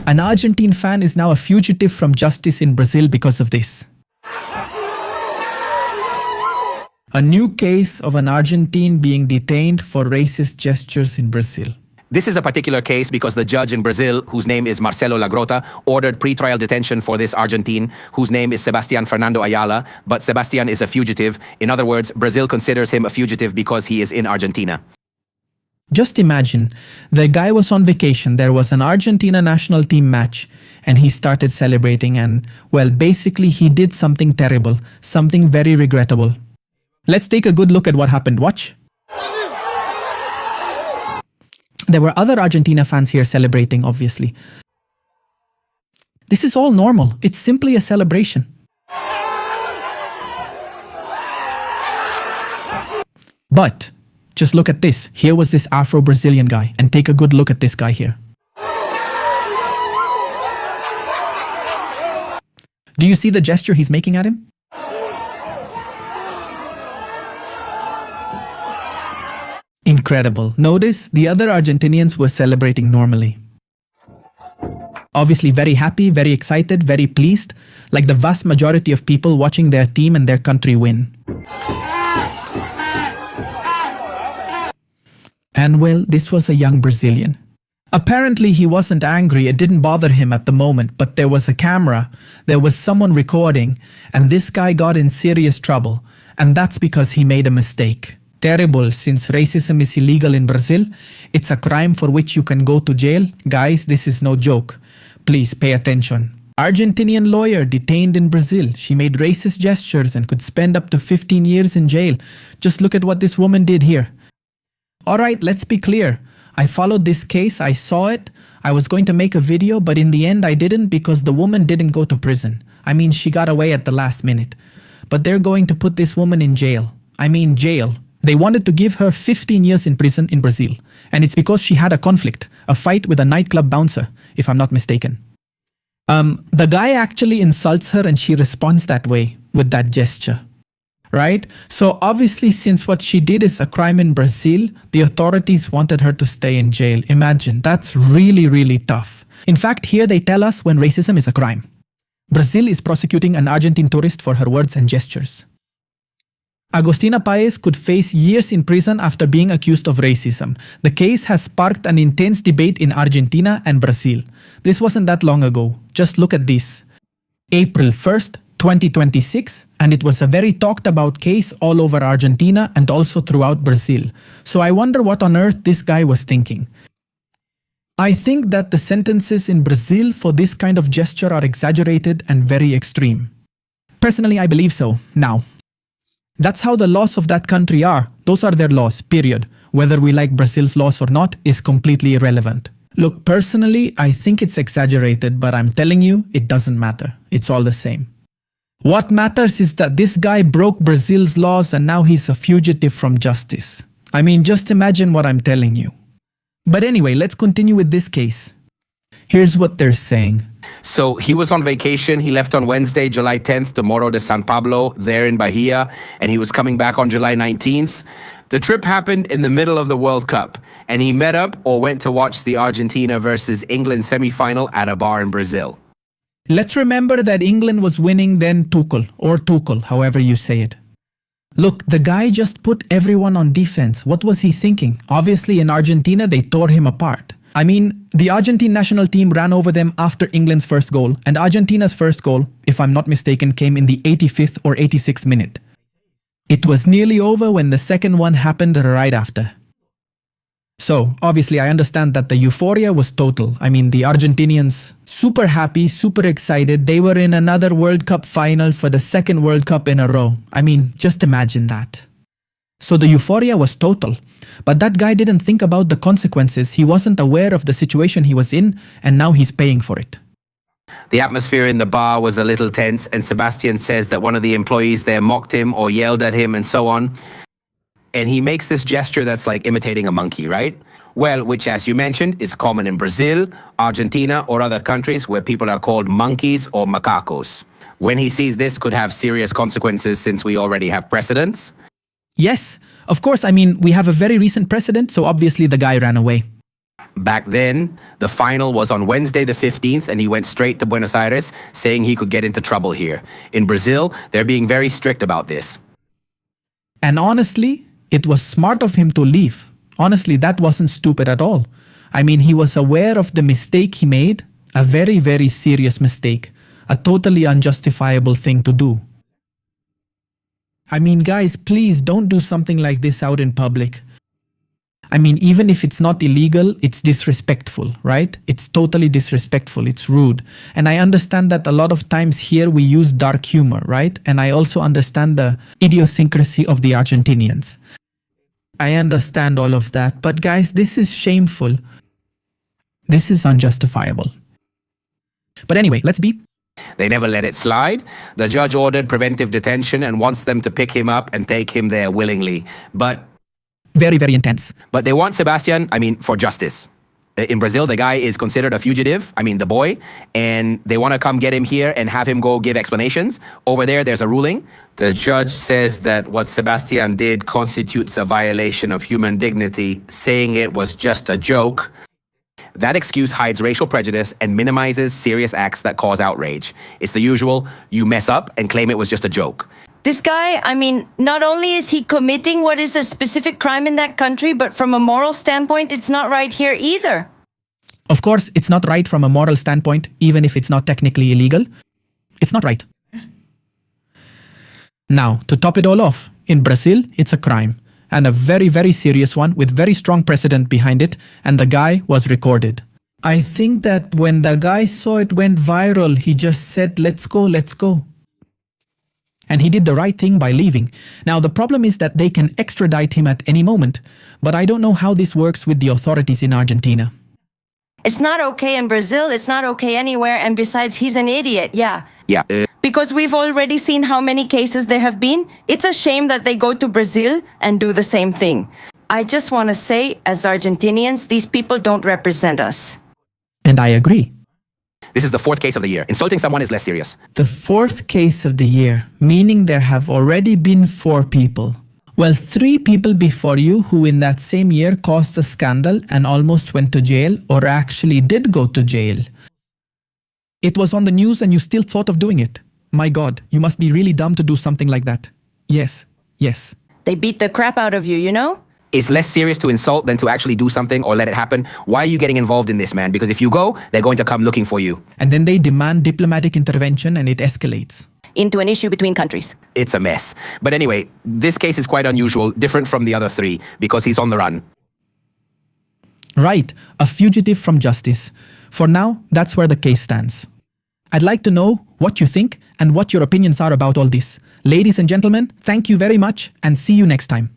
An Argentine fan is now a fugitive from justice in Brazil because of this. A new case of an Argentine being detained for racist gestures in Brazil. This is a particular case because the judge in Brazil, whose name is Marcelo Lagrota, ordered pre-trial detention for this Argentine, whose name is Sebastian Fernando Ayala, but Sebastian is a fugitive. In other words, Brazil considers him a fugitive because he is in Argentina. Just imagine, the guy was on vacation, there was an Argentina national team match, and he started celebrating and, well, basically he did something terrible, something very regrettable. Let's take a good look at what happened. Watch. There were other Argentina fans here celebrating, obviously. This is all normal. It's simply a celebration. But just look at this. Here was this Afro-Brazilian guy, and take a good look at this guy here. Do you see the gesture he's making at him? Incredible. Notice the other Argentinians were celebrating normally. Obviously very happy, very excited, very pleased, like the vast majority of people watching their team and their country win. And well, this was a young Brazilian. Apparently he wasn't angry, it didn't bother him at the moment, but there was a camera, there was someone recording, and this guy got in serious trouble, and that's because he made a mistake. Terrible, since racism is illegal in Brazil. It's a crime for which you can go to jail. Guys, this is no joke. Please pay attention. Argentinian lawyer detained in Brazil. She made racist gestures and could spend up to 15 years in jail. Just look at what this woman did here. Alright, let's be clear. I followed this case, I saw it. I was going to make a video, but in the end I didn't because the woman didn't go to prison. I mean, she got away at the last minute. But they're going to put this woman in jail. I mean, jail. They wanted to give her 15 years in prison in Brazil, and it's because she had a conflict, a fight with a nightclub bouncer, if I'm not mistaken. The guy actually insults her and she responds that way, with that gesture. Right? So obviously, since what she did is a crime in Brazil, the authorities wanted her to stay in jail. Imagine, that's really, really tough. In fact, here they tell us when racism is a crime. Brazil is prosecuting an Argentine tourist for her words and gestures. Agostina Paez could face years in prison after being accused of racism. The case has sparked an intense debate in Argentina and Brazil. This wasn't that long ago. Just look at this. April 1st, 2026, and it was a very talked about case all over Argentina and also throughout Brazil. So I wonder what on earth this guy was thinking. I think that the sentences in Brazil for this kind of gesture are exaggerated and very extreme. Personally, I believe so. Now, that's how the laws of that country are. Those are their laws, period. Whether we like Brazil's laws or not is completely irrelevant. Look, personally, I think it's exaggerated, but I'm telling you, it doesn't matter. It's all the same. What matters is that this guy broke Brazil's laws and now he's a fugitive from justice. I mean, just imagine what I'm telling you. But anyway, let's continue with this case. Here's what they're saying. So he was on vacation. He left on Wednesday, July 10th to Morro de San Pablo, there in Bahia, and he was coming back on July 19th. The trip happened in the middle of the World Cup, and he met up or went to watch the Argentina versus England semi-final at a bar in Brazil. Let's remember that England was winning then Tuchel, however you say it. Look, the guy just put everyone on defense. What was he thinking? Obviously in Argentina, they tore him apart. I mean, the Argentine national team ran over them after England's first goal, and Argentina's first goal, if I'm not mistaken, came in the 85th or 86th minute. It was nearly over when the second one happened right after. So, obviously, I understand that the euphoria was total. I mean, the Argentinians, super happy, super excited. They were in another World Cup final for the second World Cup in a row. I mean, just imagine that. So the euphoria was total. But that guy didn't think about the consequences. He wasn't aware of the situation he was in, and now he's paying for it. The atmosphere in the bar was a little tense, and Sebastian says that one of the employees there mocked him or yelled at him and so on. And he makes this gesture that's like imitating a monkey, right? Well, which, as you mentioned, is common in Brazil, Argentina, or other countries where people are called monkeys or macacos. When he sees this, could have serious consequences since we already have precedents. Yes, of course, I mean, we have a very recent precedent, so obviously the guy ran away. Back then, the final was on Wednesday the 15th, and he went straight to Buenos Aires, saying he could get into trouble here. In Brazil, they're being very strict about this. And honestly, it was smart of him to leave. Honestly, that wasn't stupid at all. I mean, he was aware of the mistake he made, a very, very serious mistake, a totally unjustifiable thing to do. I mean, guys, please don't do something like this out in public. I mean, even if it's not illegal, it's disrespectful, right? It's totally disrespectful. It's rude. And I understand that a lot of times here we use dark humor, right? And I also understand the idiosyncrasy of the Argentinians. I understand all of that. But guys, this is shameful. This is unjustifiable. But anyway, let's be. They never let it slide. The judge ordered preventive detention and wants them to pick him up and take him there willingly. But Very, very intense. But they want Sebastian, for justice. In Brazil, the guy is considered a fugitive, the boy, and they want to come get him here and have him go give explanations. Over there, there's a ruling. The judge says that what Sebastian did constitutes a violation of human dignity, saying it was just a joke. That excuse hides racial prejudice and minimizes serious acts that cause outrage. It's the usual, you mess up and claim it was just a joke. This guy, not only is he committing what is a specific crime in that country, but from a moral standpoint, it's not right here either. Of course, it's not right from a moral standpoint, even if it's not technically illegal. It's not right. Now, to top it all off, in Brazil, it's a crime. And a very, very serious one with very strong precedent behind it, and the guy was recorded. I think that when the guy saw it went viral, he just said, let's go, let's go. And he did the right thing by leaving. Now, the problem is that they can extradite him at any moment, but I don't know how this works with the authorities in Argentina. It's not okay in Brazil, it's not okay anywhere, and besides, he's an idiot, yeah. Yeah. Because we've already seen how many cases there have been. It's a shame that they go to Brazil and do the same thing. I just want to say, as Argentinians, these people don't represent us. And I agree. This is the fourth case of the year. Insulting someone is less serious. The fourth case of the year, meaning there have already been 4 people. Well, 3 people before you who in that same year caused a scandal and almost went to jail, or actually did go to jail. It was on the news and you still thought of doing it. My God, you must be really dumb to do something like that. Yes, yes. They beat the crap out of you, you know? It's less serious to insult than to actually do something or let it happen. Why are you getting involved in this, man? Because if you go, they're going to come looking for you. And then they demand diplomatic intervention and it escalates into an issue between countries. It's a mess. But anyway, this case is quite unusual, different from the other 3, because he's on the run. Right, a fugitive from justice. For now, that's where the case stands. I'd like to know what you think and what your opinions are about all this. Ladies and gentlemen, thank you very much and see you next time.